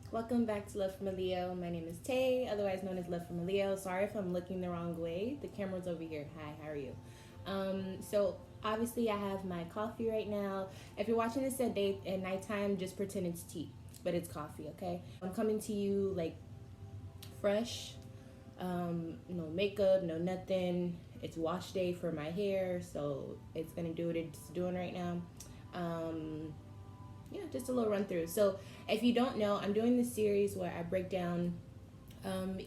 Welcome back to Lovefromaleo. My name is Tay, otherwise known as Lovefromaleo. Sorry if I'm looking the wrong way. The camera's over here. Hi, how are you? So obviously I have my coffee right now. If you're watching this at nighttime, just pretend it's tea, but it's coffee, okay? I'm coming to you like fresh, no makeup, no nothing. It's wash day for my hair, so it's gonna do what it's doing right now. Yeah, just a little run through. So if you don't know, I'm doing this series where I break down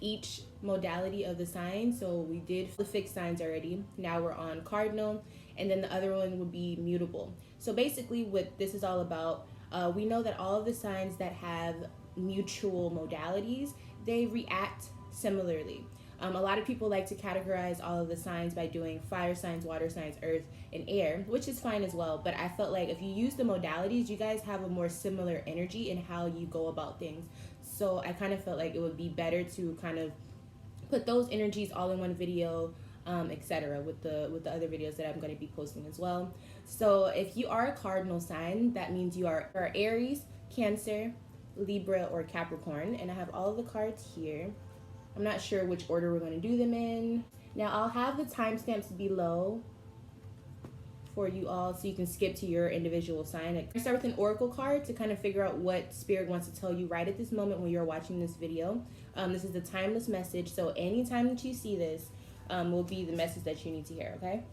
each modality of the sign. So we did the fixed signs already. Now we're on cardinal, and then the other one would be mutable. So basically, what this is all about, we know that all of the signs that have mutual modalities, they react similarly. A lot of people like to categorize all of the signs by doing fire signs, water signs, earth, and air, which is fine as well. But I felt like if you use the modalities, you guys have a more similar energy in how you go about things. So I kind of felt like it would be better to kind of put those energies all in one video, etc. with the other videos that I'm going to be posting as well. So if you are a cardinal sign, that means you are Aries, Cancer, Libra, or Capricorn. And I have all of the cards here. I'm not sure which order we're going to do them in. Now I'll have the timestamps below for you all so you can skip to your individual sign. I start with an oracle card to kind of figure out what spirit wants to tell you right at this moment when you're watching this video. This is the timeless message, so anytime that you see this will be the message that you need to hear, okay?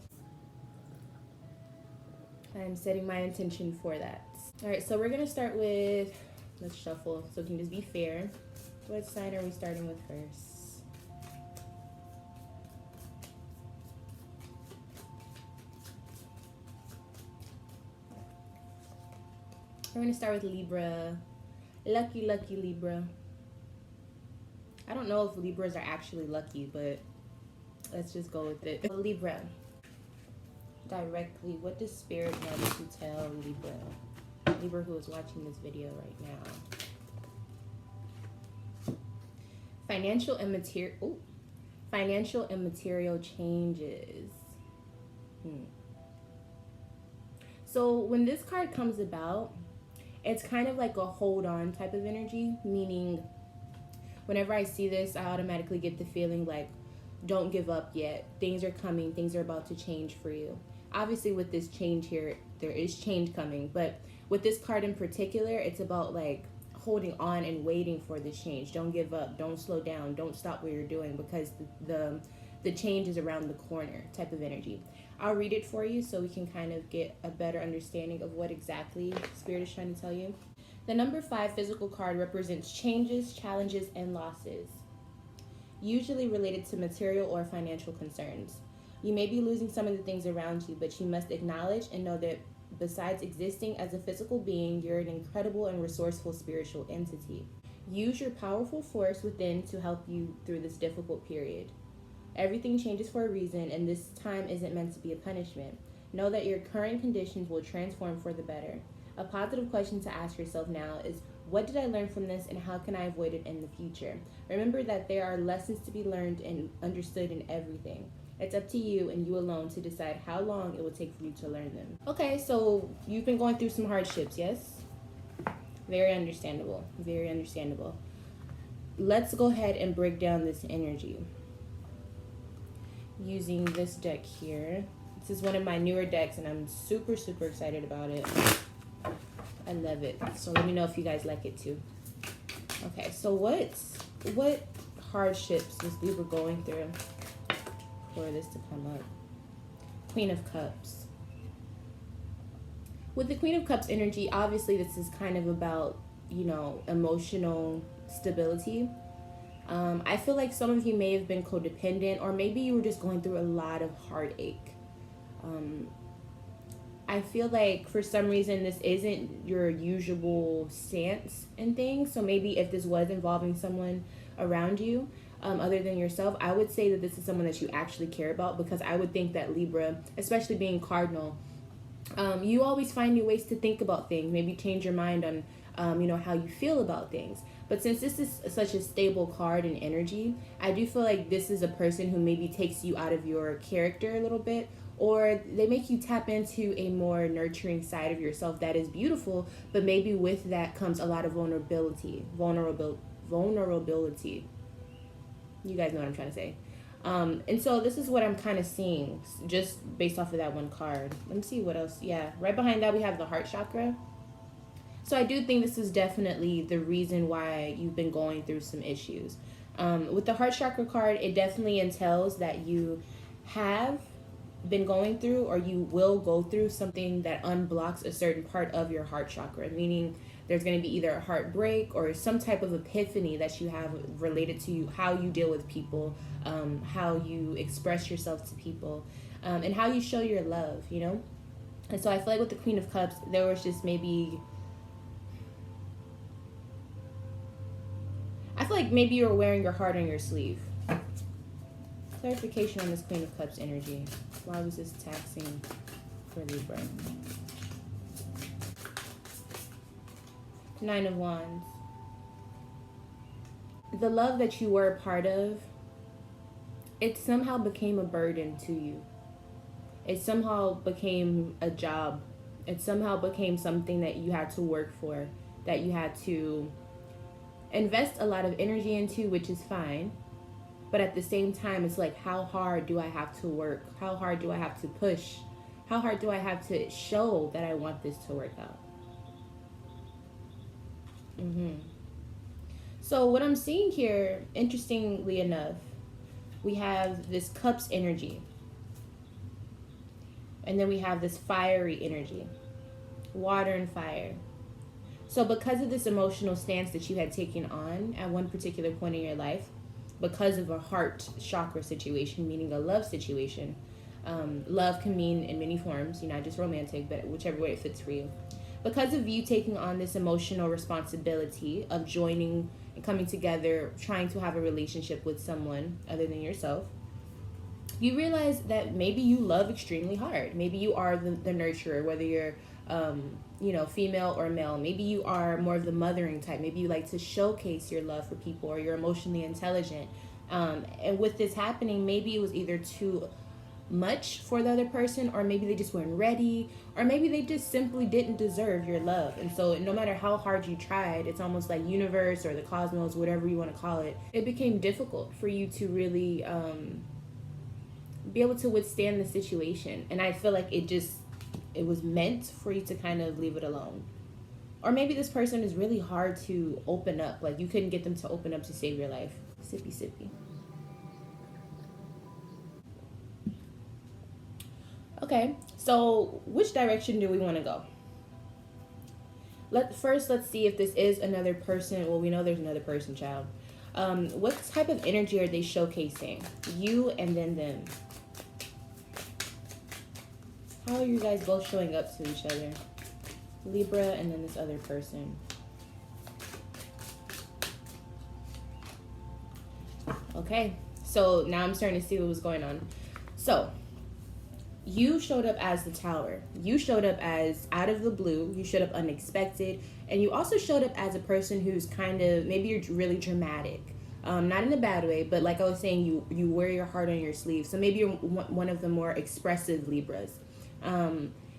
I'm setting my intention for that. All right, so we're going to start with, let's shuffle so it can just be fair. What sign are we starting with first? We're going to start with Libra. Lucky, lucky Libra. I don't know if Libras are actually lucky, but let's just go with it. Libra. Directly, what does Spirit want to tell Libra? Libra who is watching this video right now. Financial and material changes. So when this card comes about, it's kind of like a hold on type of energy, meaning whenever I see this, I automatically get the feeling like, don't give up yet. Things are coming. Things are about to change for you. Obviously, with this change here, there is change coming. But with this card in particular, it's about like holding on and waiting for the change. Don't give up. Don't slow down. Don't stop what you're doing because the change is around the corner type of energy. I'll read it for you so we can kind of get a better understanding of what exactly Spirit is trying to tell you. The number 5 physical card represents changes, challenges, and losses, usually related to material or financial concerns. You may be losing some of the things around you, but you must acknowledge and know that besides existing as a physical being, you're an incredible and resourceful spiritual entity. Use your powerful force within to help you through this difficult period. Everything changes for a reason, and this time isn't meant to be a punishment. Know that your current conditions will transform for the better. A positive question to ask yourself now is, what did I learn from this and how can I avoid it in the future? Remember that there are lessons to be learned and understood in everything. It's up to you and you alone to decide how long it will take for you to learn them. Okay, so you've been going through some hardships, yes? Very understandable, very understandable. Let's go ahead and break down this energy using this deck here. This is one of my newer decks and I'm super, super excited about it. I love it. So let me know if you guys like it too. Okay, so what hardships is Libra going through for this to come up? Queen of Cups. With the Queen of Cups energy, obviously this is kind of about, you know, emotional stability. I feel like some of you may have been codependent, or maybe you were just going through a lot of heartache. I feel like for some reason this isn't your usual stance and things. So maybe if this was involving someone around you, other than yourself, I would say that this is someone that you actually care about, because I would think that Libra, especially being cardinal, you always find new ways to think about things, maybe change your mind on how you feel about things. But since this is such a stable card and energy, I do feel like this is a person who maybe takes you out of your character a little bit, or they make you tap into a more nurturing side of yourself that is beautiful, but maybe with that comes a lot of vulnerability. You guys know what I'm trying to say. And so this is what I'm kind of seeing just based off of that one card. Let me see what else. Yeah, right behind that we have the heart chakra. So I do think this is definitely the reason why you've been going through some issues. With the heart chakra card, it definitely entails that you have been going through, or you will go through something that unblocks a certain part of your heart chakra, meaning there's going to be either a heartbreak or some type of epiphany that you have related to how you deal with people, how you express yourself to people, and how you show your love, you know? And so I feel like with the Queen of Cups, there was just maybe, I feel like maybe you're wearing your heart on your sleeve. Clarification on this Queen of Cups energy. Why was this taxing for Libra? Nine of Wands. The love that you were a part of, it somehow became a burden to you. It somehow became a job. It somehow became something that you had to work for, that you had to invest a lot of energy into, which is fine. But at the same time, it's like, how hard do I have to work? How hard do I have to push? How hard do I have to show that I want this to work out? So what I'm seeing here, interestingly enough, we have this Cups energy. And then we have this fiery energy. Water and fire. So because of this emotional stance that you had taken on at one particular point in your life, because of a heart chakra situation, meaning a love situation, love can mean in many forms, not just romantic, but whichever way it fits for you. Because of you taking on this emotional responsibility of joining and coming together, trying to have a relationship with someone other than yourself, you realize that maybe you love extremely hard. Maybe you are the nurturer, whether you're female or male. Maybe you are more of the mothering type. Maybe you like to showcase your love for people, or you're emotionally intelligent. And with this happening, maybe it was either too much for the other person, or maybe they just weren't ready, or maybe they just simply didn't deserve your love. And so no matter how hard you tried, it's almost like universe or the cosmos, whatever you want to call it, it became difficult for you to really be able to withstand the situation. And I feel like it was meant for you to kind of leave it alone. Or maybe this person is really hard to open up. Like, you couldn't get them to open up to save your life. Sippy, sippy. Okay, so which direction do we want to go? Let's see if this is another person. Well, we know there's another person, child. What type of energy are they showcasing? You and then them. How are you guys both showing up to each other? Libra and then this other person. Okay, so now I'm starting to see what was going on. So, you showed up as the Tower. You showed up as out of the blue. You showed up unexpected. And you also showed up as a person who's kind of, maybe you're really dramatic. Not in a bad way, but like I was saying, you wear your heart on your sleeve. So maybe you're one of the more expressive Libras.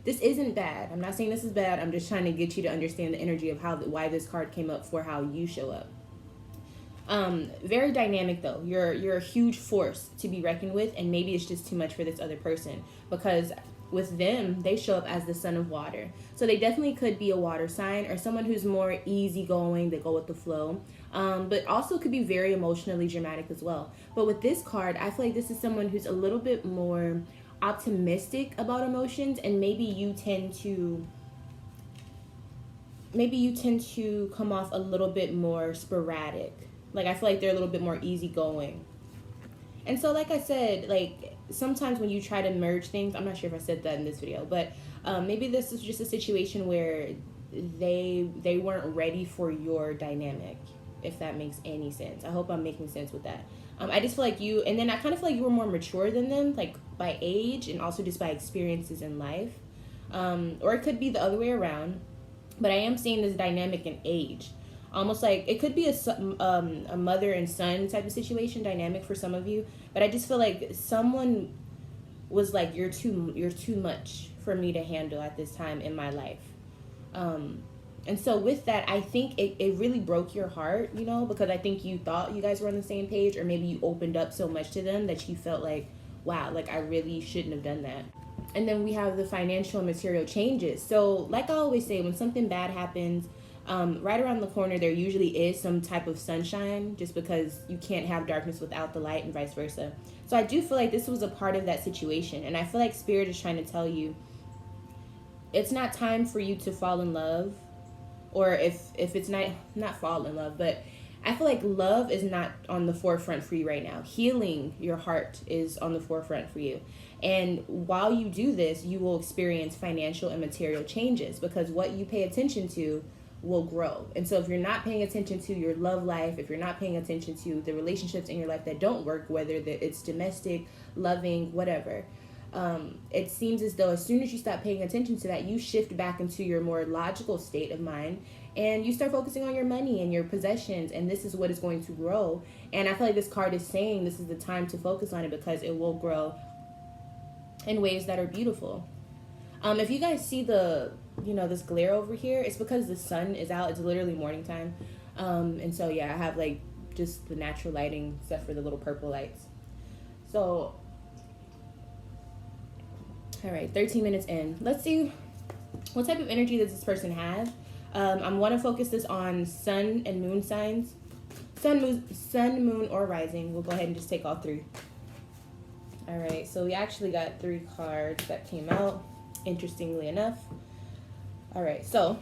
This isn't bad. I'm not saying this is bad. I'm just trying to get you to understand the energy of why this card came up for how you show up. Very dynamic though. You're a huge force to be reckoned with, and maybe it's just too much for this other person, because with them, they show up as the Son of Water. So they definitely could be a water sign, or someone who's more easygoing, they go with the flow, but also could be very emotionally dramatic as well. But with this card, I feel like this is someone who's a little bit more optimistic about emotions, and maybe you tend to come off a little bit more sporadic. Like, I feel like they're a little bit more easygoing. And so, like I said, like, sometimes when you try to merge things, I'm not sure if I said that in this video, but maybe this is just a situation where they weren't ready for your dynamic, if that makes any sense. I hope I'm making sense with that. I just feel like you, and then I kind of feel like you were more mature than them, like by age and also just by experiences in life. Or it could be the other way around, but I am seeing this dynamic in age. Almost like it could be a mother and son type of situation dynamic for some of you, but I just feel like someone was like, you're too much for me to handle at this time in my life. And so with that, I think it really broke your heart, you know, because I think you thought you guys were on the same page, or maybe you opened up so much to them that you felt like, wow, like I really shouldn't have done that. And then we have the financial and material changes. So like I always say, when something bad happens, right around the corner, there usually is some type of sunshine, just because you can't have darkness without the light and vice versa. So I do feel like this was a part of that situation. And I feel like Spirit is trying to tell you, it's not time for you to fall in love. Or if it's not fall in love, but I feel like love is not on the forefront for you right now. Healing your heart is on the forefront for you. And while you do this, you will experience financial and material changes, because what you pay attention to will grow. And so if you're not paying attention to your love life, if you're not paying attention to the relationships in your life that don't work, whether it's domestic, loving, whatever, it seems as though as soon as you stop paying attention to that, you shift back into your more logical state of mind, and you start focusing on your money and your possessions, and this is what is going to grow. And I feel like this card is saying this is the time to focus on it, because it will grow in ways that are beautiful. If you guys see this glare over here, it's because the sun is out. It's literally morning time. And so yeah, I have like just the natural lighting except for the little purple lights. So all right, 13 minutes in. Let's see what type of energy does this person have. I want to focus this on sun and moon signs. Sun, moon, or rising. We'll go ahead and just take all three. All right, so we actually got 3 cards that came out, interestingly enough. All right, so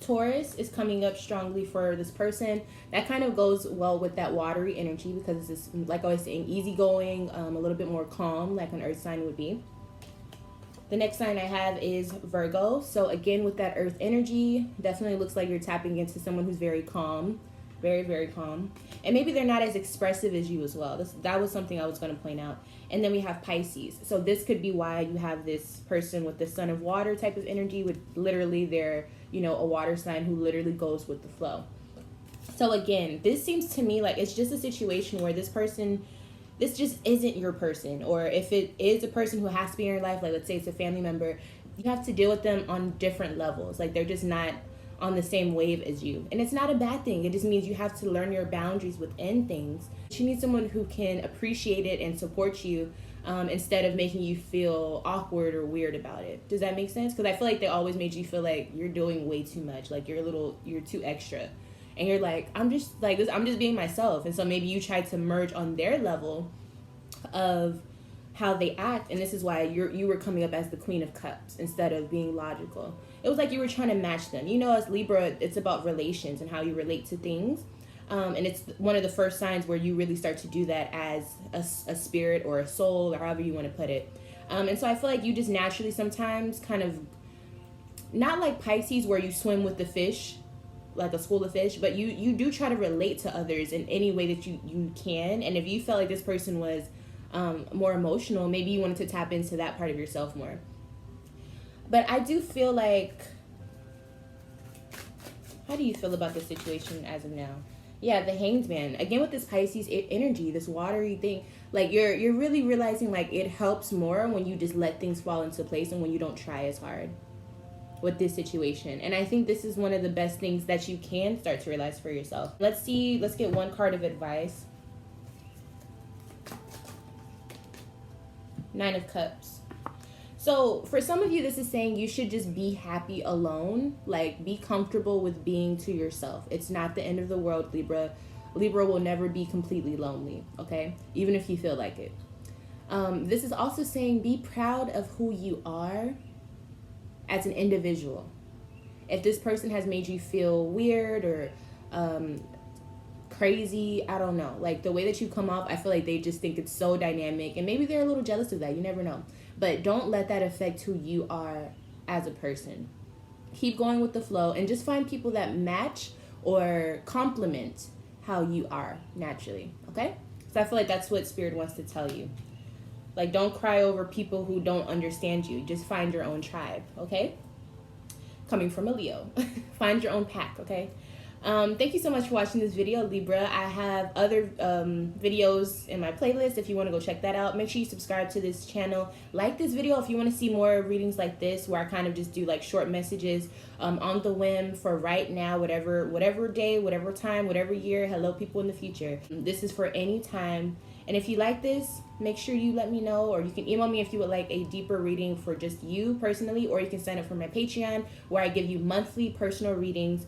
Taurus is coming up strongly for this person. That kind of goes well with that watery energy, because it's, like I was saying, easygoing, a little bit more calm, like an earth sign would be. The next sign I have is Virgo. So again, with that earth energy, definitely looks like you're tapping into someone who's very calm, very, very calm. And maybe they're not as expressive as you as well. That was something I was going to point out. And then we have Pisces. So this could be why you have this person with the Sun of Water type of energy, with literally they're, a water sign who literally goes with the flow. So again, this seems to me like it's just a situation where this just isn't your person. Or if it is a person who has to be in your life, like let's say it's a family member, you have to deal with them on different levels. Like they're just not on the same wave as you. And it's not a bad thing. It just means you have to learn your boundaries within things. You need someone who can appreciate it and support you, instead of making you feel awkward or weird about it. Does that make sense? Because I feel like they always made you feel like you're doing way too much. Like you're too extra. And you're like, I'm just like this, I'm just being myself. And so maybe you try to merge on their level of how they act, and this is why you were coming up as the Queen of Cups instead of being logical. It was like you were trying to match them. As Libra, it's about relations and how you relate to things. And it's one of the first signs where you really start to do that as a spirit or a soul, or however you want to put it. And so I feel like you just naturally sometimes kind of, not like Pisces where you swim with the fish, like a school of fish, but you do try to relate to others in any way that you can. And if you felt like this person was more emotional, maybe you wanted to tap into that part of yourself more. But I do feel like, how do you feel about this situation as of now? Yeah, the Hanged Man. Again, with this Pisces energy, this watery thing, like you're really realizing like it helps more when you just let things fall into place and when you don't try as hard with this situation. And I think this is one of the best things that you can start to realize for yourself. Let's get one card of advice. 9 of Cups. So for some of you, this is saying you should just be happy alone. Like, be comfortable with being to yourself. It's not the end of the world, Libra. Libra will never be completely lonely, okay? Even if you feel like it. This is also saying be proud of who you are as an individual. If this person has made you feel weird or crazy, I don't know, like the way that you come off, I feel like they just think it's so dynamic, and maybe they're a little jealous of that, you never know. But don't let that affect who you are as a person. Keep going with the flow and just find people that match or complement how you are naturally, okay? So I feel like that's what Spirit wants to tell you. Like, don't cry over people who don't understand you. Just find your own tribe, okay? Coming from a Leo. Find your own pack, okay? Thank you so much for watching this video, Libra. I have other videos in my playlist if you want to go check that out. Make sure you subscribe to this channel. Like this video if you want to see more readings like this, where I kind of just do like short messages on the whim for right now, whatever day, whatever time, whatever year. Hello, people in the future. This is for any time. And if you like this, make sure you let me know, or you can email me if you would like a deeper reading for just you personally, or you can sign up for my Patreon, where I give you monthly personal readings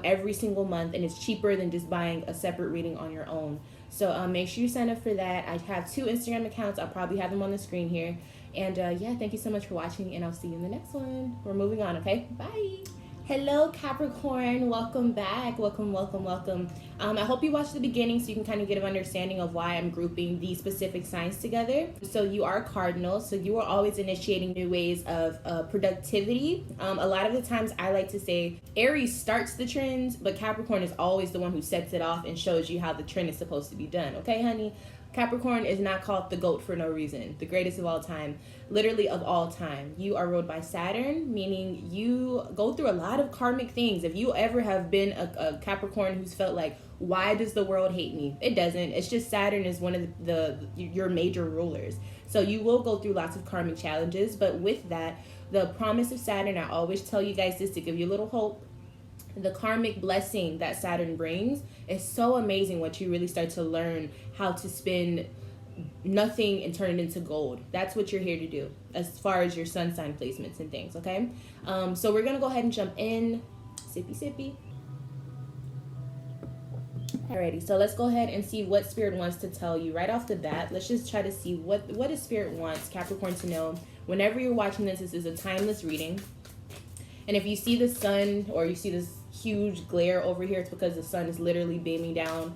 every single month, and it's cheaper than just buying a separate reading on your own. So make sure you sign up for that. I have 2 Instagram accounts. I'll probably have them on the screen here. And yeah, thank you so much for watching, and I'll see you in the next one. We're moving on, okay? Bye. Hello, Capricorn. Welcome back. Welcome. I hope you watched the beginning so you can kind of get an understanding of why I'm grouping these specific signs together. So you are cardinal, so you are always initiating new ways of productivity. A lot of the times I like to say Aries starts the trends, but Capricorn is always the one who sets it off and shows you how the trend is supposed to be done. Okay, honey? Capricorn is not called the GOAT for no reason. The greatest of all time. Literally of all time. You are ruled by Saturn, meaning you go through a lot of karmic things. If you ever have been a Capricorn who's felt like, why does the world hate me? It doesn't. It's just Saturn is one of your major rulers. So you will go through lots of karmic challenges. But with that, the promise of Saturn, I always tell you guys this to give you a little hope. The karmic blessing that Saturn brings is so amazing once you really start to learn how to spend nothing and turn it into gold. That's what you're here to do as far as your sun sign placements and things, okay? So we're going to go ahead and jump in. Sippy. Alrighty, so let's go ahead and see what Spirit wants to tell you right off the bat. Let's just try to see what does Spirit wants Capricorn to know. Whenever you're watching this is a timeless reading. And if you see the sun or you see this huge glare over here, it's because the sun is literally beaming down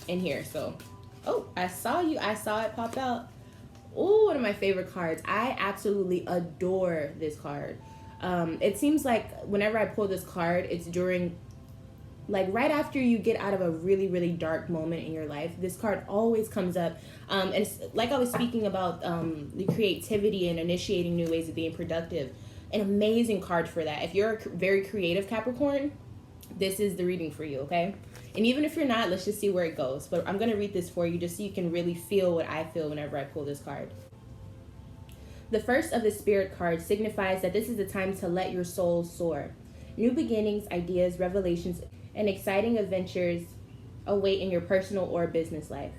in here. So, oh, I saw it pop out. Oh, one of my favorite cards. I absolutely adore this card. It seems like whenever I pull this card, it's during, like right after you get out of a really, really dark moment in your life. This card always comes up. And it's like I was speaking about the creativity and initiating new ways of being productive. An amazing card for that. If you're a very creative Capricorn, this is the reading for you, okay? And even if you're not, let's just see where it goes. But I'm going to read this for you just so you can really feel what I feel whenever I pull this card. The first of the Spirit cards signifies that this is the time to let your soul soar. New beginnings, ideas, revelations, and exciting adventures await in your personal or business life.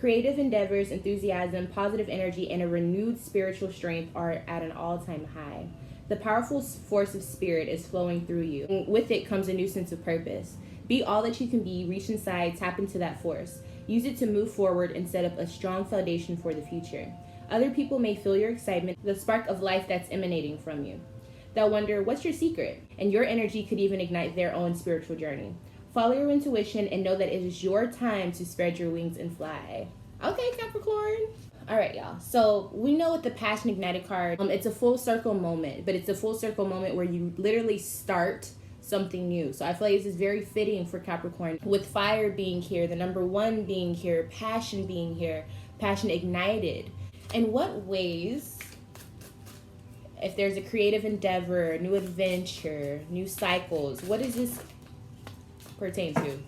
Creative endeavors, enthusiasm, positive energy, and a renewed spiritual strength are at an all-time high. The powerful force of Spirit is flowing through you. And with it comes a new sense of purpose. Be all that you can be, reach inside, tap into that force. Use it to move forward and set up a strong foundation for the future. Other people may feel your excitement, the spark of life that's emanating from you. They'll wonder, what's your secret? And your energy could even ignite their own spiritual journey. Follow your intuition and know that it is your time to spread your wings and fly. Okay, Capricorn. All right, y'all. So we know with the Passion Ignited card, it's a full circle moment, but it's a full circle moment where you literally start something new. So I feel like this is very fitting for Capricorn. With fire being here, the number 1 being here, passion being here, passion ignited. In what ways, if there's a creative endeavor, new adventure, new cycles, what does this pertain to?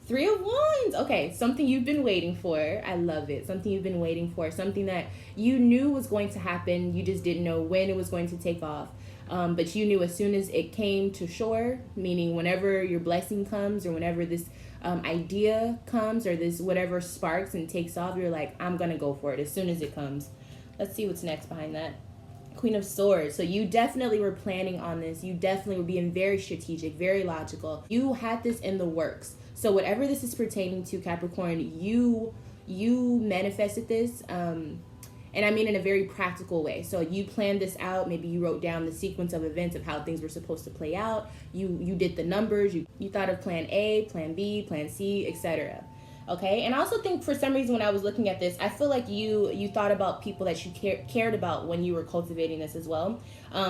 3 of Wands. Okay, something you've been waiting for. I love it. Something you've been waiting for. Something that you knew was going to happen. You just didn't know when it was going to take off. But you knew as soon as it came to shore, meaning whenever your blessing comes or whenever this idea comes or this whatever sparks and takes off, you're like, I'm going to go for it as soon as it comes. Let's see what's next behind that. Queen of Swords. So you definitely were planning on this. You definitely were being very strategic, very logical. You had this in the works. So whatever this is pertaining to, Capricorn, you manifested this, and I mean in a very practical way. So you planned this out. Maybe you wrote down the sequence of events of how things were supposed to play out. You did the numbers. You thought of plan A, plan B, plan C, etc. Okay, and I also think for some reason when I was looking at this, I feel like you thought about people that you cared about when you were cultivating this as well.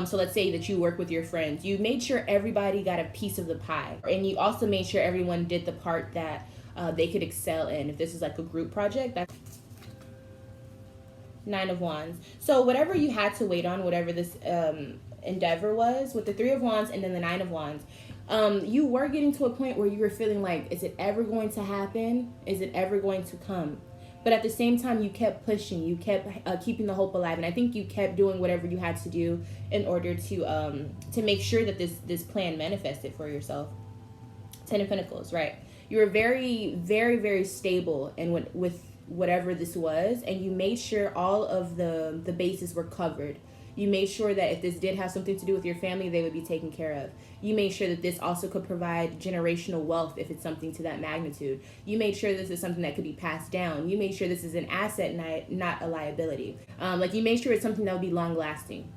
So let's say that you work with your friends. You made sure everybody got a piece of the pie. And you also made sure everyone did the part that they could excel in. If this is like a group project, that's 9 of Wands. So whatever you had to wait on, whatever this endeavor was, with the 3 of Wands and then the 9 of Wands, You were getting to a point where you were feeling like, is it ever going to happen? Is it ever going to come? But at the same time, you kept pushing. You kept keeping the hope alive, and I think you kept doing whatever you had to do in order to make sure that this plan manifested for yourself. Ten of Pentacles, right? You were very, very, very stable and with whatever this was, and you made sure all of the bases were covered. You made sure that if this did have something to do with your family, they would be taken care of. You made sure that this also could provide generational wealth if it's something to that magnitude. You made sure this is something that could be passed down. You made sure this is an asset, not a liability. Like you made sure it's something that would be long lasting.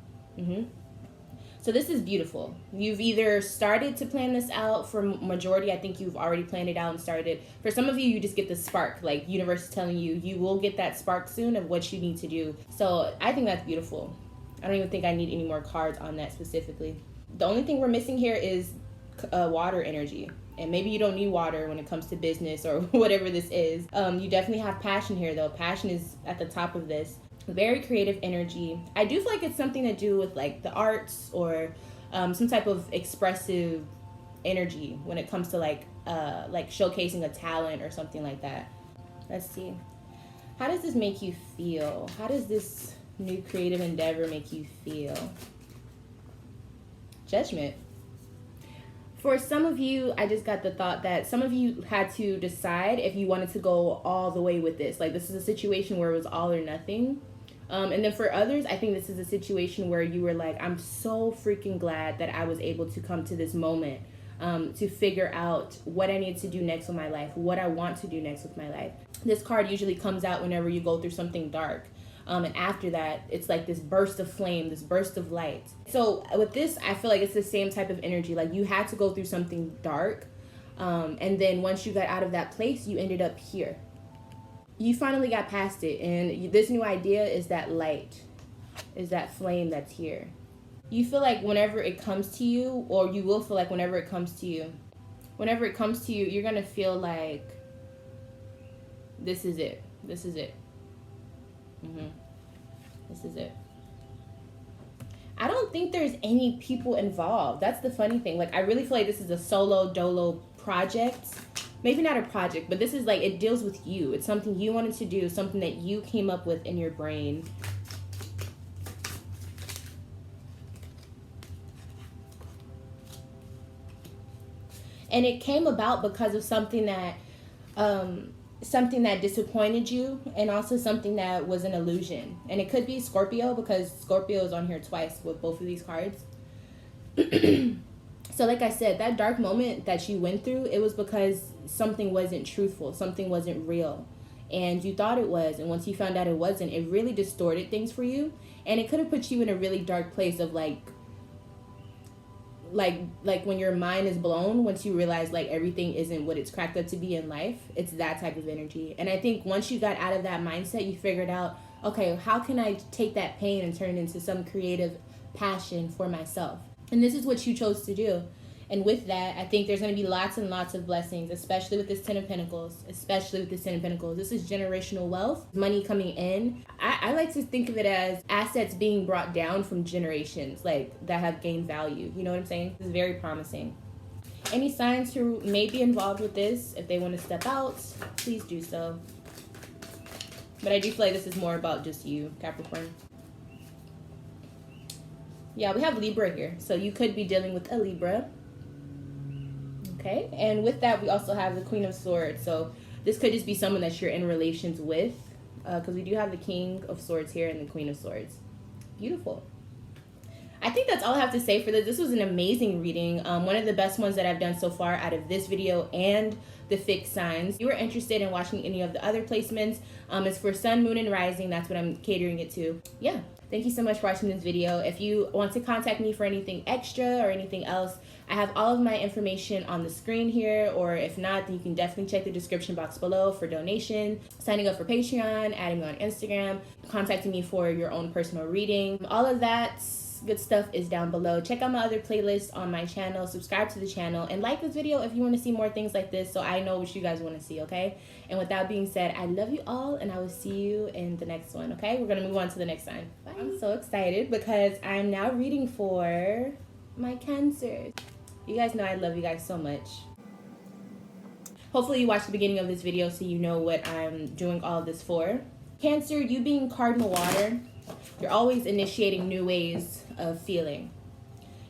So this is beautiful. You've either started to plan this out. For majority, I think you've already planned it out and started. For some of you, you just get the spark. Like universe is telling you, you will get that spark soon of what you need to do. So I think that's beautiful. I don't even think I need any more cards on that specifically. The only thing we're missing here is water energy. And maybe you don't need water when it comes to business or whatever this is. You definitely have passion here though. Passion is at the top of this. Very creative energy. I do feel like it's something to do with like the arts or some type of expressive energy when it comes to like showcasing a talent or something like that. Let's see. How does this make you feel? How does this new creative endeavor make you feel? Judgment. For some of you, I just got the thought that some of you had to decide if you wanted to go all the way with this. Like this is a situation where it was all or nothing. And then for others, I think this is a situation where you were like, I'm so freaking glad that I was able to come to this moment to figure out what I need to do next with my life, what I want to do next with my life. This card usually comes out whenever you go through something dark. And after that, it's like this burst of flame, this burst of light. So with this, I feel like it's the same type of energy. Like you had to go through something dark. And then once you got out of that place, you ended up here. You finally got past it. And this new idea is that light, is that flame that's here. You feel like whenever it comes to you, or you will feel like whenever it comes to you, you're going to feel like this is it. This is it. This is it. I don't think there's any people involved. That's the funny thing. Like I really feel like this is a solo dolo project. Maybe not a project, but this is like, it deals with you. It's something you wanted to do, something that you came up with in your brain. And it came about because of something that disappointed you, and also something that was an illusion. And it could be Scorpio, because Scorpio is on here twice with both of these cards. So like I said, that dark moment that you went through, it was because something wasn't truthful, something wasn't real, and you thought it was. And once you found out it wasn't, it really distorted things for you, and it could have put you in a really dark place of like when your mind is blown, once you realize like everything isn't what it's cracked up to be in life. It's that type of energy. And I think once you got out of that mindset, you figured out, okay, how can I take that pain and turn it into some creative passion for myself? And this is what you chose to do. And with that, I think there's going to be lots and lots of blessings, especially with this Ten of Pentacles. This is generational wealth, money coming in. I like to think of it as assets being brought down from generations, like that have gained value. You know what I'm saying? This is very promising. Any signs who may be involved with this, if they want to step out, please do so. But I do feel like this is more about just you, Capricorn. Yeah, we have Libra here. So you could be dealing with a Libra. Okay, and with that, we also have the Queen of Swords. So this could just be someone that you're in relations with, because we do have the King of Swords here and the Queen of Swords. Beautiful. I think that's all I have to say for this. This was an amazing reading. One of the best ones that I've done so far out of this video and the fixed signs. If you were interested in watching any of the other placements, it's for Sun, Moon, and Rising. That's what I'm catering it to. Yeah. Thank you so much for watching this video. If you want to contact me for anything extra or anything else, I have all of my information on the screen here, or if not, then you can definitely check the description box below for donation, signing up for Patreon, adding me on Instagram, contacting me for your own personal reading. All of that good stuff is down below. Check out my other playlists on my channel, subscribe to the channel, and like this video if you want to see more things like this so I know what you guys want to see, okay? And with that being said, I love you all, and I will see you in the next one, okay? We're going to move on to the next sign. Bye. I'm so excited because I'm now reading for my Cancers. You guys know I love you guys so much. Hopefully you watched the beginning of this video so you know what I'm doing all of this for. Cancer, you being cardinal water, you're always initiating new ways of feeling.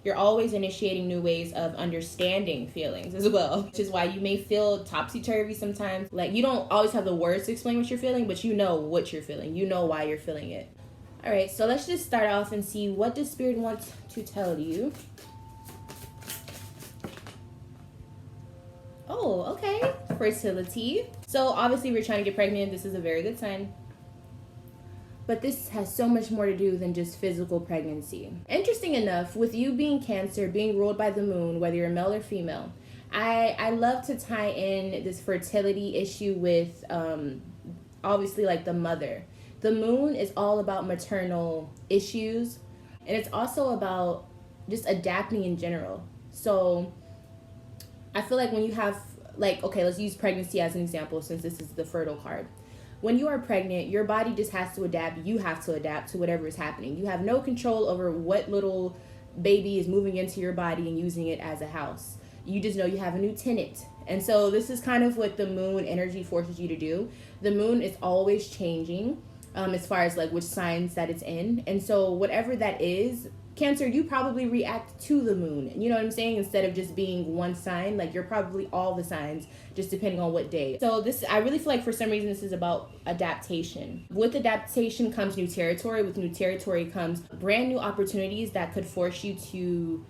You're always initiating new ways of understanding feelings as well, which is why you may feel topsy-turvy sometimes. Like, you don't always have the words to explain what you're feeling, but you know what you're feeling. You know why you're feeling it. All right, so let's just start off and see what does Spirit want to tell you. Oh, okay. Fertility. So obviously we're trying to get pregnant. This is a very good sign. But this has so much more to do than just physical pregnancy. Interesting enough, with you being Cancer, being ruled by the moon, whether you're male or female, I love to tie in this fertility issue with obviously like the mother. The moon is all about maternal issues, and it's also about just adapting in general. So I feel like when you have, like, okay, let's use pregnancy as an example since this is the fertile card. When you are pregnant, your body just has to adapt. You have to adapt to whatever is happening. You have no control over what little baby is moving into your body and using it as a house. You just know you have a new tenant. And so this is kind of what the moon energy forces you to do. The moon is always changing as far as like which signs that it's in. And so whatever that is, Cancer, you probably react to the moon. You know what I'm saying? Instead of just being one sign, like you're probably all the signs, just depending on what day. So this, I really feel like for some reason this is about adaptation. With adaptation comes new territory. With new territory comes brand new opportunities that could force you to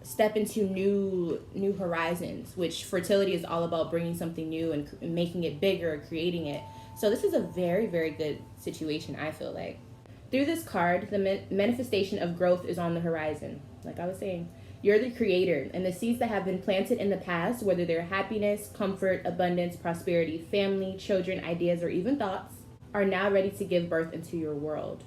step into new horizons, which fertility is all about, bringing something new and making it bigger, creating it. So this is a very, very good situation, I feel like. Through this card, the manifestation of growth is on the horizon. Like I was saying, you're the creator, and the seeds that have been planted in the past, whether they're happiness, comfort, abundance, prosperity, family, children, ideas, or even thoughts, are now ready to give birth into your world.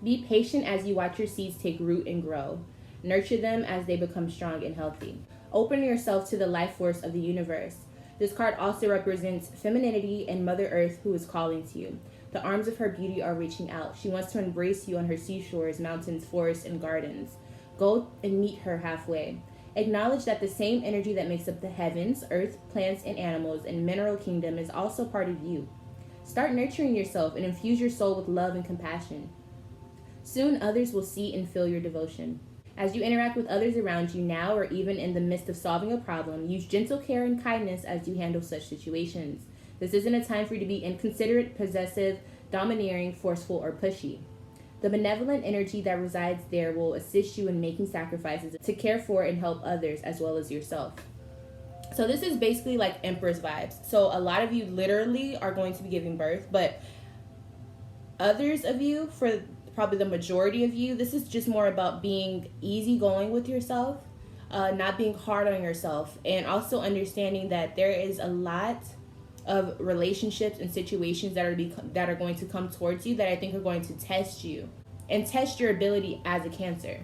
Be patient as you watch your seeds take root and grow. Nurture them as they become strong and healthy. Open yourself to the life force of the universe. This card also represents femininity and Mother Earth, who is calling to you. The arms of her beauty are reaching out. She wants to embrace you on her seashores, mountains, forests, and gardens. Go and meet her halfway. Acknowledge that the same energy that makes up the heavens, earth, plants, and animals, and mineral kingdom is also part of you. Start nurturing yourself and infuse your soul with love and compassion. Soon others will see and feel your devotion. As you interact with others around you now, or even in the midst of solving a problem, use gentle care and kindness as you handle such situations. This isn't a time for you to be inconsiderate, possessive, domineering, forceful, or pushy. The benevolent energy that resides there will assist you in making sacrifices to care for and help others as well as yourself. So this is basically like Empress vibes. So a lot of you literally are going to be giving birth, but others of you, for probably the majority of you, this is just more about being easygoing with yourself, not being hard on yourself, and also understanding that there is a lot of relationships and situations that are going to come towards you that I think are going to test you and test your ability as a Cancer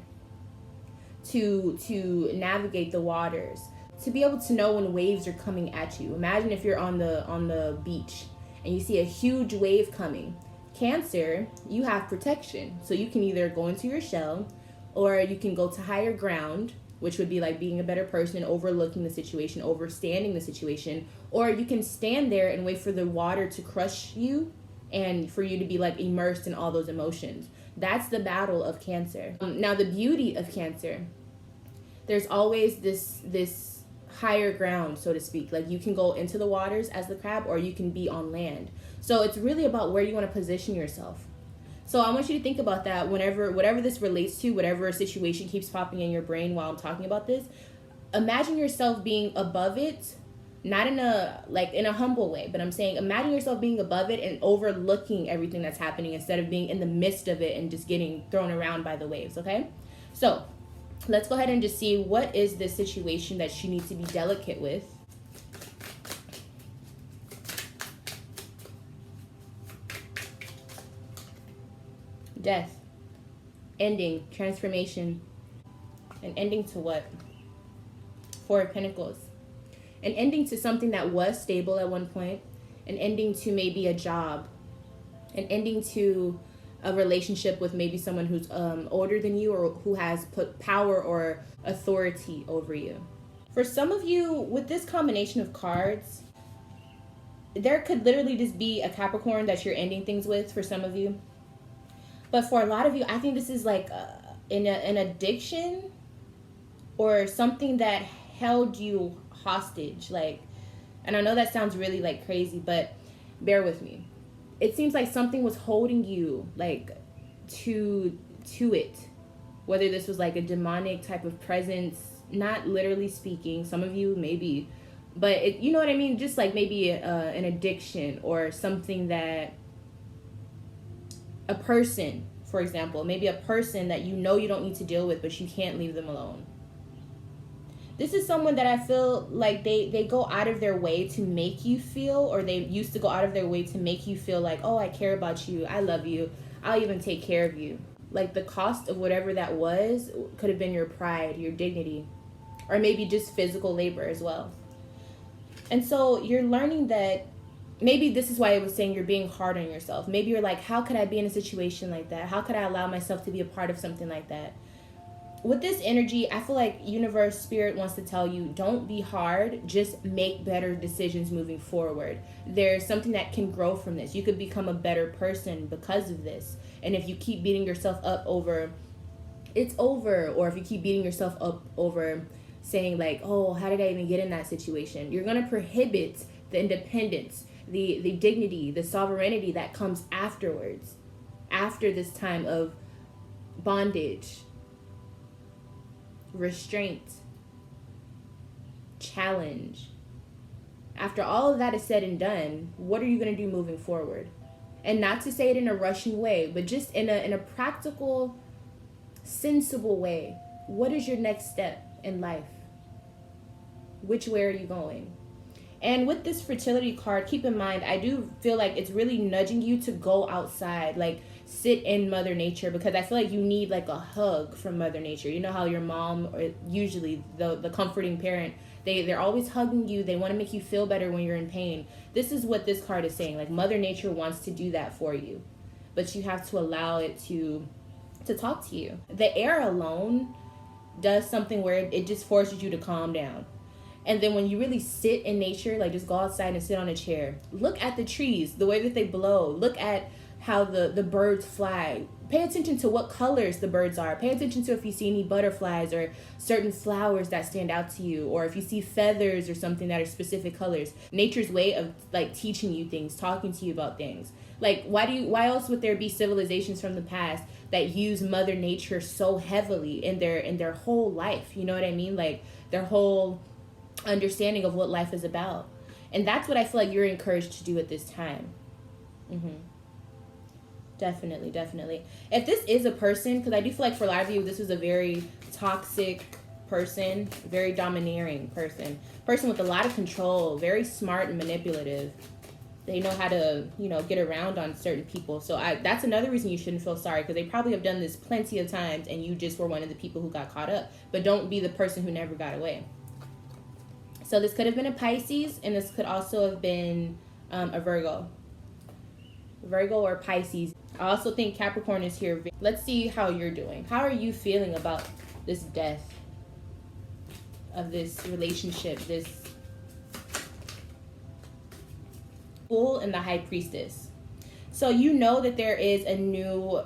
to navigate the waters, to be able to know when waves are coming at you. Imagine if you're on the beach and you see a huge wave coming. Cancer, you have protection, so you can either go into your shell or you can go to higher ground, which would be like being a better person, overlooking the situation, overstanding the situation, or you can stand there and wait for the water to crush you and for you to be like immersed in all those emotions. That's the battle of Cancer. Now the beauty of Cancer, there's always this higher ground, so to speak. Like you can go into the waters as the crab, or you can be on land. So it's really about where you want to position yourself. So I want you to think about that whatever this relates to, whatever situation keeps popping in your brain while I'm talking about this. Imagine yourself being above it, not in a humble way, but I'm saying imagine yourself being above it and overlooking everything that's happening instead of being in the midst of it and just getting thrown around by the waves, okay? So let's go ahead and just see what is this situation that she needs to be delicate with. Death, ending, transformation, an ending to what? Four of Pentacles. An ending to something that was stable at one point, an ending to maybe a job, an ending to a relationship with maybe someone who's older than you or who has put power or authority over you. For some of you, with this combination of cards, there could literally just be a Capricorn that you're ending things with for some of you. But for a lot of you, I think this is like an addiction or something that held you hostage. Like, and I know that sounds really like crazy, but bear with me. It seems like something was holding you like to it. Whether this was like a demonic type of presence, not literally speaking, some of you maybe, but it, you know what I mean? Just like maybe an addiction or something that a person, for example, maybe a person that you know you don't need to deal with, but you can't leave them alone. This is someone that I feel like they go out of their way to make you feel, or they used to go out of their way to make you feel like, oh, I care about you, I love you, I'll even take care of you. Like the cost of whatever that was could have been your pride, your dignity, or maybe just physical labor as well. And so you're learning that maybe this is why I was saying you're being hard on yourself. Maybe you're like, how could I be in a situation like that? How could I allow myself to be a part of something like that? With this energy, I feel like universe, spirit wants to tell you, don't be hard, just make better decisions moving forward. There's something that can grow from this. You could become a better person because of this. And if you keep beating yourself up over, it's over, or if you keep beating yourself up over saying like, oh, how did I even get in that situation? You're going to prohibit the independence, the dignity, the sovereignty that comes afterwards, after this time of bondage, restraint, challenge. After all of that is said and done, what are you going to do moving forward? And not to say it in a rushing way, but just in a practical, sensible way. What is your next step in life? Which way are you going? And with this fertility card, keep in mind, I do feel like it's really nudging you to go outside, like sit in Mother Nature, because I feel like you need like a hug from Mother Nature. You know how your mom, or usually the comforting parent, they're always hugging you. They want to make you feel better when you're in pain. This is what this card is saying. Like Mother Nature wants to do that for you, but you have to allow it to talk to you. The air alone does something where it just forces you to calm down. And then when you really sit in nature, like just go outside and sit on a chair, look at the trees, the way that they blow, look at how the birds fly. Pay attention to what colors the birds are. Pay attention to if you see any butterflies or certain flowers that stand out to you, or if you see feathers or something that are specific colors. Nature's way of like teaching you things, talking to you about things. Like why else would there be civilizations from the past that use Mother Nature so heavily in their whole life? You know what I mean? Like their whole understanding of what life is about. And that's what I feel like you're encouraged to do at this time. Definitely. If this is a person, because I do feel like for a lot of you, this is a very toxic person, very domineering person with a lot of control, very smart and manipulative. They know how to, get around on certain people. So that's another reason you shouldn't feel sorry, because they probably have done this plenty of times and you just were one of the people who got caught up. But don't be the person who never got away. So this could have been a Pisces, and this could also have been a Virgo or Pisces. I also think Capricorn is here. Let's see how you're doing. How are you feeling about this death of this relationship, this Fool and the High Priestess? So you know that there is a new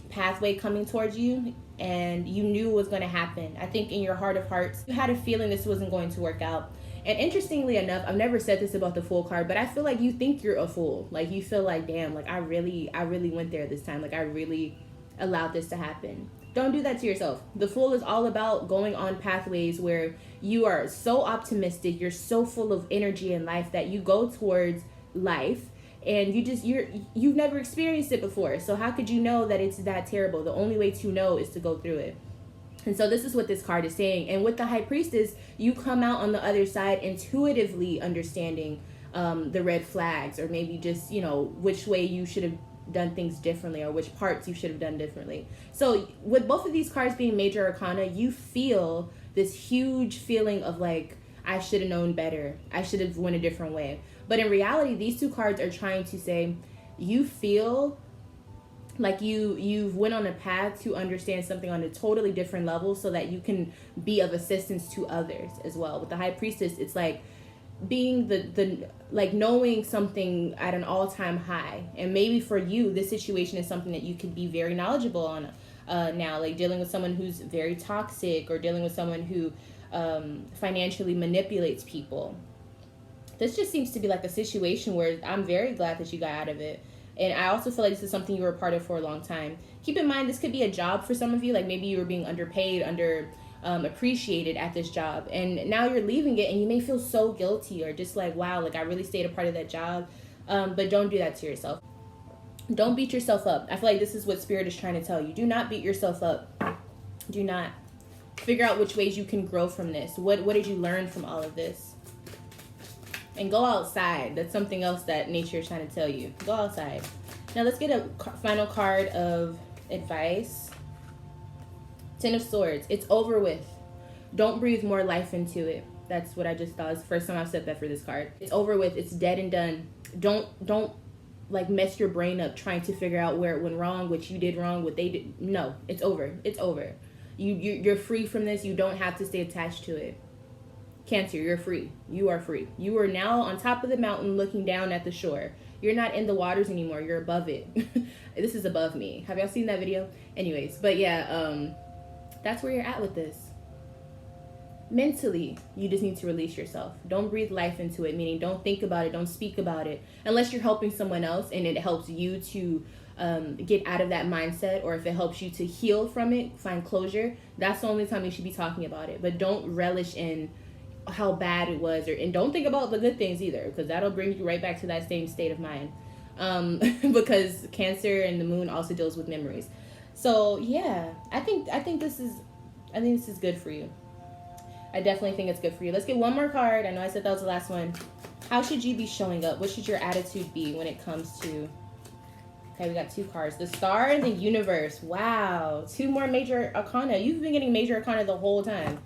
pathway coming towards you, and you knew it was going to happen. I think in your heart of hearts, you had a feeling this wasn't going to work out. And interestingly enough, I've never said this about the Fool card, but I feel like you think you're a fool. Like you feel like, damn, like I really went there this time. Like I really allowed this to happen. Don't do that to yourself. The Fool is all about going on pathways where you are so optimistic, you're so full of energy in life that you go towards life, and you've never experienced it before. So how could you know that it's that terrible? The only way to know is to go through it. And so this is what this card is saying. And with the High Priestess, you come out on the other side intuitively understanding the red flags, or maybe just, which way you should have done things differently, or which parts you should have done differently. So with both of these cards being major arcana, you feel this huge feeling of like, I should have known better. I should have went a different way. But in reality, these two cards are trying to say, you feel Like you've went on a path to understand something on a totally different level so that you can be of assistance to others as well. With the High Priestess, it's like being the like knowing something at an all-time high. And maybe for you, this situation is something that you could be very knowledgeable on now, like dealing with someone who's very toxic, or dealing with someone who financially manipulates people. This just seems to be like a situation where I'm very glad that you got out of it. And I also feel like this is something you were a part of for a long time. Keep in mind, this could be a job for some of you. Like maybe you were being underpaid, appreciated at this job. And now you're leaving it and you may feel so guilty, or just like, wow, like I really stayed a part of that job. But don't do that to yourself. Don't beat yourself up. I feel like this is what Spirit is trying to tell you. Do not beat yourself up. Do not. Figure out which ways you can grow from this. What did you learn from all of this? And go outside. That's something else that nature is trying to tell you. Go outside. Now let's get a final card of advice. Ten of Swords. It's over with. Don't breathe more life into it. That's what I just thought. It's the first time I've said that for this card. It's over with. It's dead and done. Don't like mess your brain up trying to figure out where it went wrong, what you did wrong, what they did. No, it's over. It's over. You're free from this. You don't have to stay attached to it. Cancer, you're free. You are free. You are now on top of the mountain looking down at the shore. You're not in the waters anymore. You're above it. This is above me. Have y'all seen that video? Anyways, but yeah, that's where you're at with this. Mentally, you just need to release yourself. Don't breathe life into it, meaning don't think about it, don't speak about it. Unless you're helping someone else and it helps you to get out of that mindset, or if it helps you to heal from it, find closure, that's the only time you should be talking about it. But don't relish in how bad it was, and don't think about the good things either, because that'll bring you right back to that same state of mind. Because Cancer and the moon also deals with memories. So yeah, I think this is good for you. I definitely think it's good for you. Let's get one more card. I know I said that was the last one. How should you be showing up? What should your attitude be when it comes to... Okay, we got two cards. The Star and the Universe. Wow. Two more major arcana. You've been getting major arcana the whole time.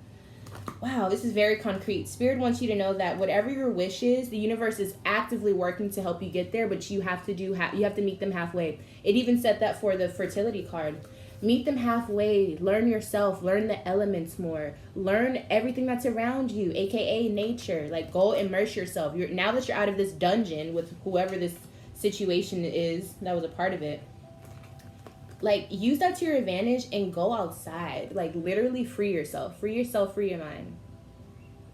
Wow, this is very concrete. Spirit wants you to know that whatever your wish is, the universe is actively working to help you get there, but you have to meet them halfway. It even said that for the fertility card. Meet them halfway. Learn yourself. Learn the elements more. Learn everything that's around you, aka nature. Like, go immerse yourself. Now that you're out of this dungeon with whoever this situation is that was a part of it, like, use that to your advantage and go outside. Like, literally free yourself. Free yourself, free your mind.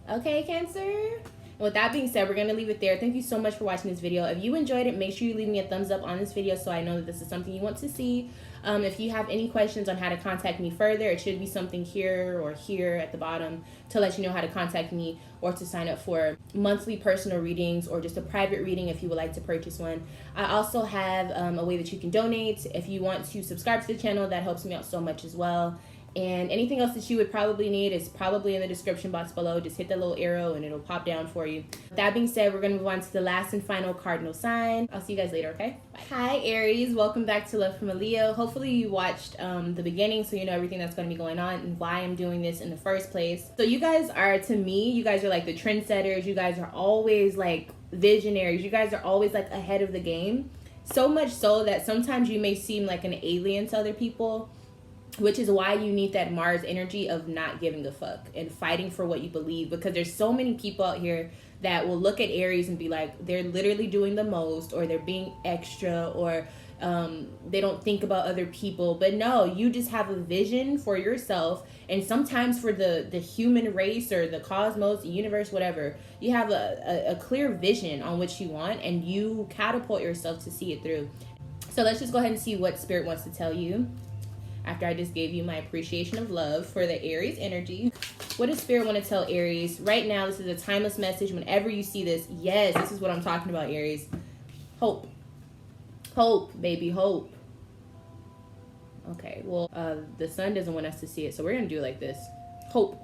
Okay, Cancer? And with that being said, we're going to leave it there. Thank you so much for watching this video. If you enjoyed it, make sure you leave me a thumbs up on this video so I know that this is something you want to see. If you have any questions on how to contact me further, it should be something here or here at the bottom to let you know how to contact me, or to sign up for monthly personal readings, or just a private reading if you would like to purchase one. I also have a way that you can donate. If you want to subscribe to the channel, that helps me out so much as well. And anything else that you would probably need is probably in the description box below. Just hit that little arrow and it'll pop down for you. With that being said, we're going to move on to the last and final cardinal sign. I'll see you guys later, okay? Bye. Hi, Aries. Welcome back to Love from a Leo. Hopefully you watched the beginning so you know everything that's going to be going on and why I'm doing this in the first place. So you guys are, to me, you guys are like the trendsetters. You guys are always like visionaries. You guys are always like ahead of the game. So much so that sometimes you may seem like an alien to other people, which is why you need that Mars energy of not giving a fuck and fighting for what you believe. Because there's so many people out here that will look at Aries and be like, they're literally doing the most, or they're being extra, or they don't think about other people. But no, you just have a vision for yourself, and sometimes for the human race or the cosmos, the universe, whatever. You have a clear vision on what you want, and you catapult yourself to see it through. So let's just go ahead and see what Spirit wants to tell you. After I just gave you my appreciation of love for the Aries energy. What does Spirit want to tell Aries? Right now, this is a timeless message. Whenever you see this, yes, this is what I'm talking about, Aries. Hope. Hope, baby, hope. Okay, well, the sun doesn't want us to see it, so we're going to do it like this. Hope.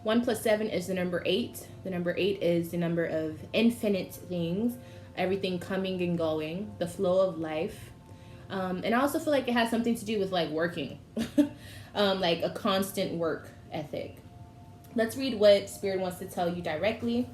1 + 7 is the number 8. The number 8 is the number of infinite things. Everything coming and going. The flow of life. And I also feel like it has something to do with like working, like a constant work ethic. Let's read what Spirit wants to tell you directly.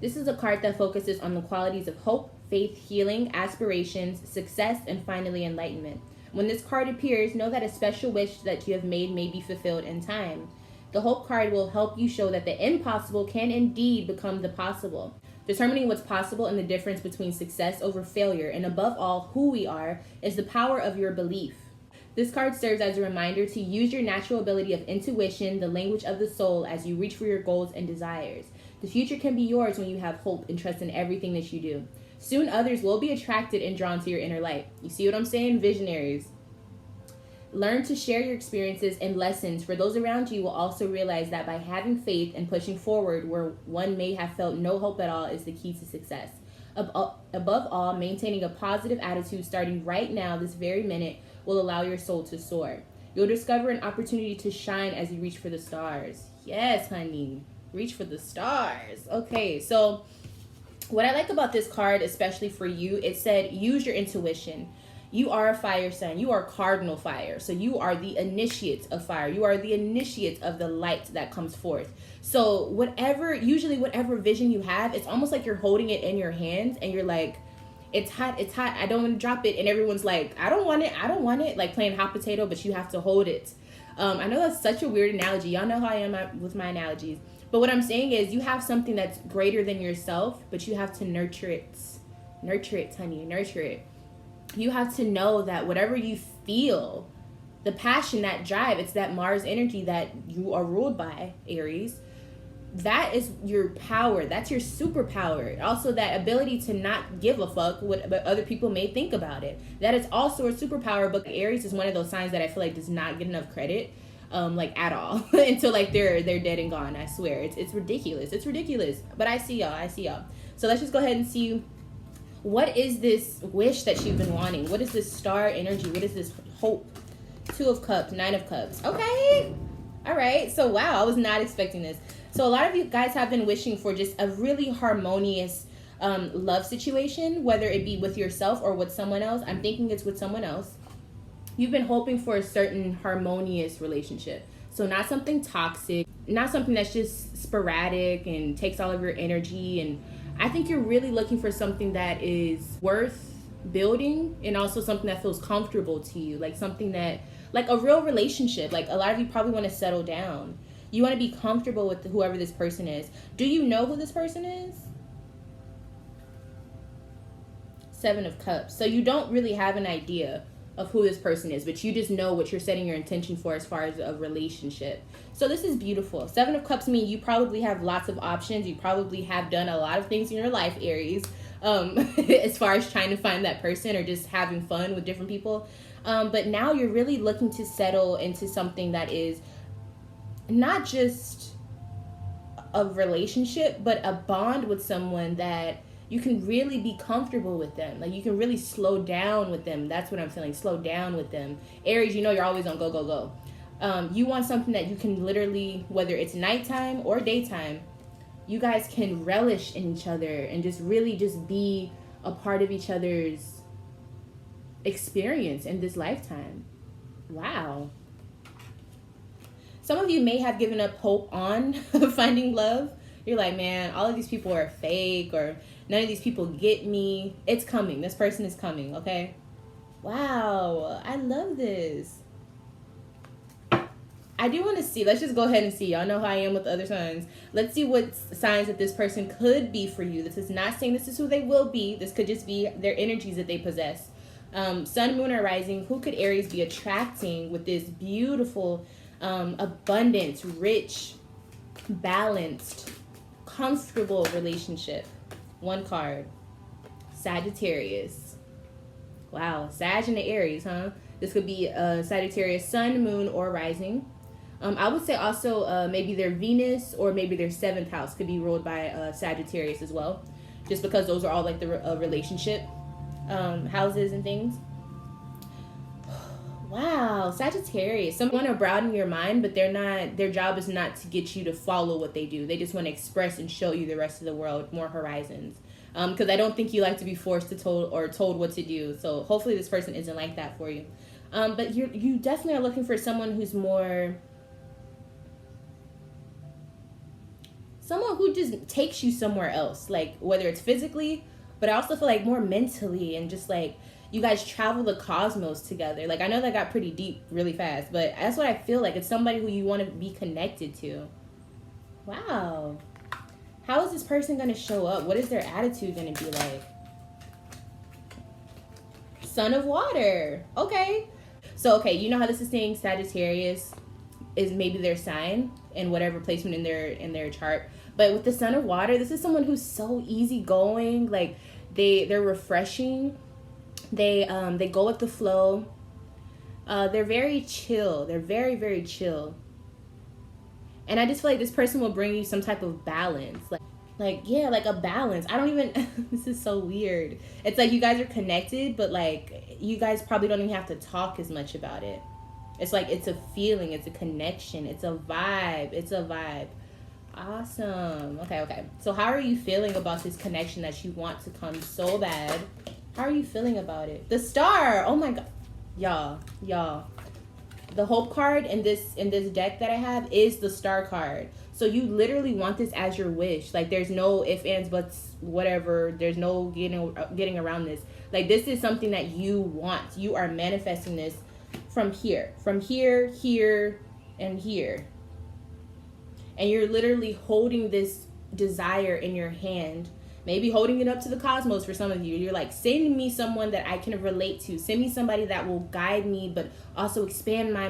This is a card that focuses on the qualities of hope, faith, healing, aspirations, success, and finally enlightenment. When this card appears, know that a special wish that you have made may be fulfilled in time. The Hope card will help you show that the impossible can indeed become the possible. Determining what's possible and the difference between success over failure, and above all, who we are, is the power of your belief. This card serves as a reminder to use your natural ability of intuition, the language of the soul, as you reach for your goals and desires. The future can be yours when you have hope and trust in everything that you do. Soon others will be attracted and drawn to your inner light. You see what I'm saying? Visionaries. Learn to share your experiences and lessons, for those around you will also realize that by having faith and pushing forward where one may have felt no hope at all is the key to success. Above all, maintaining a positive attitude starting right now, this very minute, will allow your soul to soar. You'll discover an opportunity to shine as you reach for the stars. Yes, honey. Reach for the stars. Okay, so what I like about this card, especially for you, it said use your intuition. You are a fire sign. You are cardinal fire. So you are the initiate of fire. You are the initiate of the light that comes forth. So usually whatever vision you have, it's almost like you're holding it in your hands and you're like, it's hot, I don't want to drop it. And everyone's like, I don't want it. Like playing hot potato, but you have to hold it. I know that's such a weird analogy. Y'all know how I am with my analogies. But what I'm saying is you have something that's greater than yourself, but you have to nurture it. Nurture it, honey. Nurture it. You have to know that whatever you feel, the passion, that drive, it's that Mars energy that you are ruled by, Aries. That is your power. That's your superpower. Also, that ability to not give a fuck what other people may think about it. That is also a superpower. But Aries is one of those signs that I feel like does not get enough credit, like at all, until like they're dead and gone. I swear, it's ridiculous. It's ridiculous. But I see y'all. So let's just go ahead and see. What is this wish that you've been wanting? What is this star energy? What is this hope? 2 of Cups, 9 of Cups. Okay. All right. So, wow, I was not expecting this. So, a lot of you guys have been wishing for just a really harmonious love situation, whether it be with yourself or with someone else. I'm thinking it's with someone else. You've been hoping for a certain harmonious relationship. So, not something toxic, not something that's just sporadic and takes all of your energy. And I think you're really looking for something that is worth building and also something that feels comfortable to you, like something that, like a real relationship. Like a lot of you probably want to settle down. You want to be comfortable with whoever this person is. Do you know who this person is? 7 of Cups. So you don't really have an idea of who this person is, but you just know what you're setting your intention for as far as a relationship. So this is beautiful. 7 of Cups mean you probably have lots of options. You probably have done a lot of things in your life, Aries, as far as trying to find that person or just having fun with different people. But now you're really looking to settle into something that is not just a relationship, but a bond with someone that you can really be comfortable with them. Like you can really slow down with them. That's what I'm feeling. Slow down with them. Aries, you know you're always on go. You want something that you can literally, whether it's nighttime or daytime, you guys can relish in each other and just really just be a part of each other's experience in this lifetime. Wow. Some of you may have given up hope on finding love. You're like, man, all of these people are fake, or none of these people get me. It's coming. This person is coming, okay? Wow. I love this. I do want to see. Let's just go ahead and see. Y'all know how I am with the other signs. Let's see what signs that this person could be for you. This is not saying this is who they will be. This could just be their energies that they possess. Sun, moon, or rising. Who could Aries be attracting with this beautiful, abundant, rich, balanced, comfortable relationship? 1 card. Sagittarius. Wow. Sag and the Aries, huh? This could be Sagittarius, sun, moon, or rising. I would say also maybe their Venus or maybe their 7th house could be ruled by Sagittarius as well. Just because those are all like the relationship houses and things. Wow, Sagittarius. Someone to broaden your mind, but they're not. Their job is not to get you to follow what they do. They just want to express and show you the rest of the world, more horizons. Because I don't think you like to be forced to told what to do. So hopefully this person isn't like that for you. But you definitely are looking for someone who's more. Someone who just takes you somewhere else, like whether it's physically, but I also feel like more mentally, and just like you guys travel the cosmos together. Like, I know that got pretty deep really fast, but that's what I feel like. It's somebody who you want to be connected to. Wow. How is this person going to show up? What is their attitude going to be like? Son of water. Okay. So, okay, you know how this is saying Sagittarius is maybe their sign in whatever placement in their chart. But with the Son of water, this is someone who's so easygoing. Like, they're refreshing. They go with the flow. They're very chill. They're very, very chill. And I just feel like this person will bring you some type of balance. Like yeah, like a balance. I don't even, this is so weird. It's like you guys are connected, but like you guys probably don't even have to talk as much about it. It's like, it's a feeling, it's a connection, it's a vibe. It's a vibe. Awesome. Okay. So how are you feeling about this connection that you want to come so bad? How are you feeling about it? The Star. Oh my God. Y'all. The Hope card in this deck that I have is the Star card. So you literally want this as your wish. Like, there's no ifs, ands, buts, whatever. There's no getting around this. Like, this is something that you want. You are manifesting this from here, here, and here. And you're literally holding this desire in your hand. Maybe holding it up to the cosmos for some of you. You're like, send me someone that I can relate to. Send me somebody that will guide me, but also expand my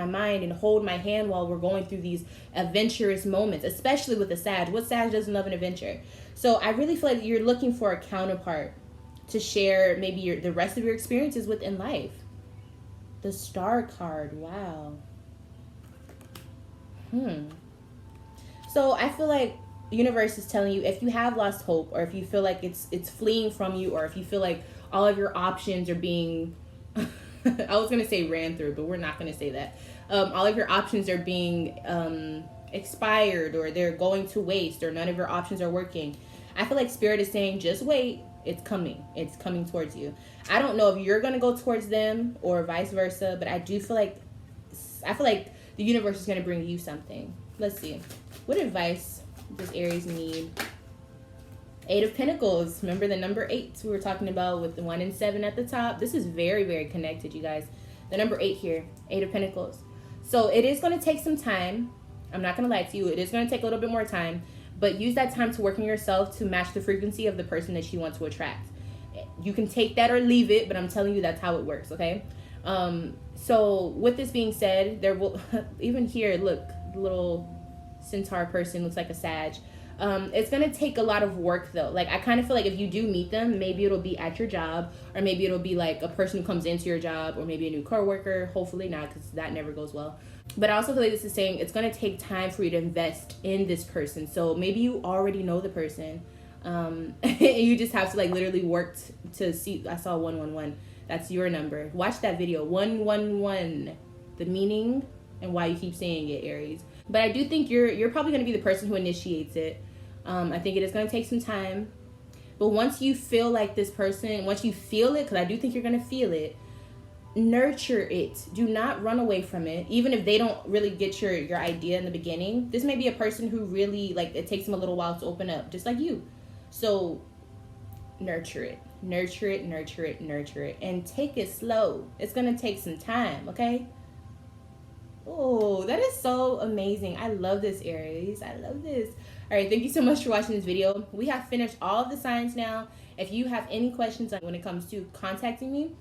mind and hold my hand while we're going through these adventurous moments, especially with the Sag. What Sag doesn't love an adventure? So I really feel like you're looking for a counterpart to share maybe the rest of your experiences with in life. The Star card. Wow. So I feel like the universe is telling you, if you have lost hope, or if you feel like it's fleeing from you, or if you feel like all of your options are being I was gonna say ran through, but we're not gonna say that. All of your options are being expired, or they're going to waste, or none of your options are working. I feel like Spirit is saying, just wait. It's coming towards you. I don't know if you're gonna go towards them or vice versa, but I feel like the universe is gonna bring you something. Let's see. What advice does Aries need? 8 of Pentacles. Remember the number 8 we were talking about with the 1 and 7 at the top? This is very, very connected, you guys. The number 8 here, 8 of Pentacles. So it is going to take some time. I'm not going to lie to you. It is going to take a little bit more time. But use that time to work on yourself to match the frequency of the person that you want to attract. You can take that or leave it, but I'm telling you that's how it works, okay? So with this being said, there will, even here, look, the little centaur person looks like a Sag. It's gonna take a lot of work though. Like, I kind of feel like if you do meet them, maybe it'll be at your job, or maybe it'll be like a person who comes into your job, or maybe a new coworker. Hopefully not, because that never goes well. But I also feel like this is saying it's gonna take time for you to invest in this person. So maybe you already know the person, and you just have to like literally work to see. I saw 111. That's your number. Watch that video. 111. The meaning and why you keep saying it, Aries. But I do think you're probably going to be the person who initiates it. I think it is going to take some time. But once you feel like this person, once you feel it, because I do think you're going to feel it, nurture it. Do not run away from it. Even if they don't really get your idea in the beginning. This may be a person who really, like, it takes them a little while to open up, just like you. So nurture it. Nurture it, nurture it, nurture it. And take it slow. It's going to take some time, okay? Oh, that is so amazing. I love this, Aries. I love this. All right, thank you so much for watching this video. We have finished all of the signs now. If you have any questions when it comes to contacting me,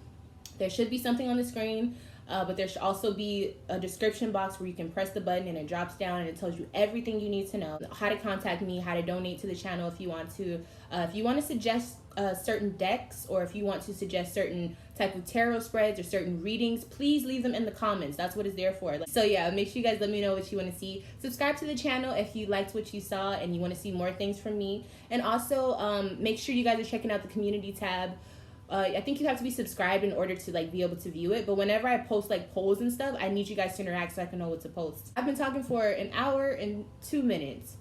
there should be something on the screen, but there should also be a description box where you can press the button and it drops down and it tells you everything you need to know. How to contact me, how to donate to the channel if you want to. If you want to suggest certain decks, or if you want to suggest certain type of tarot spreads or certain readings, please leave them in the comments. That's what it's there for. So yeah, make sure you guys let me know what you want to see. Subscribe to the channel if you liked what you saw and you want to see more things from me. And also make sure you guys are checking out the community tab. I think you have to be subscribed in order to like be able to view it. But whenever I post like polls and stuff, I need you guys to interact so I can know what to post. I've been talking for an hour and 2 minutes.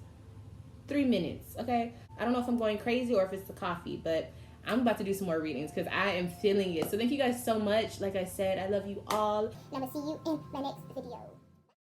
3 minutes, okay? I don't know if I'm going crazy or if it's the coffee, but I'm about to do some more readings because I am feeling it. So thank you guys so much. Like I said, I love you all. And I'm going to see you in my next video.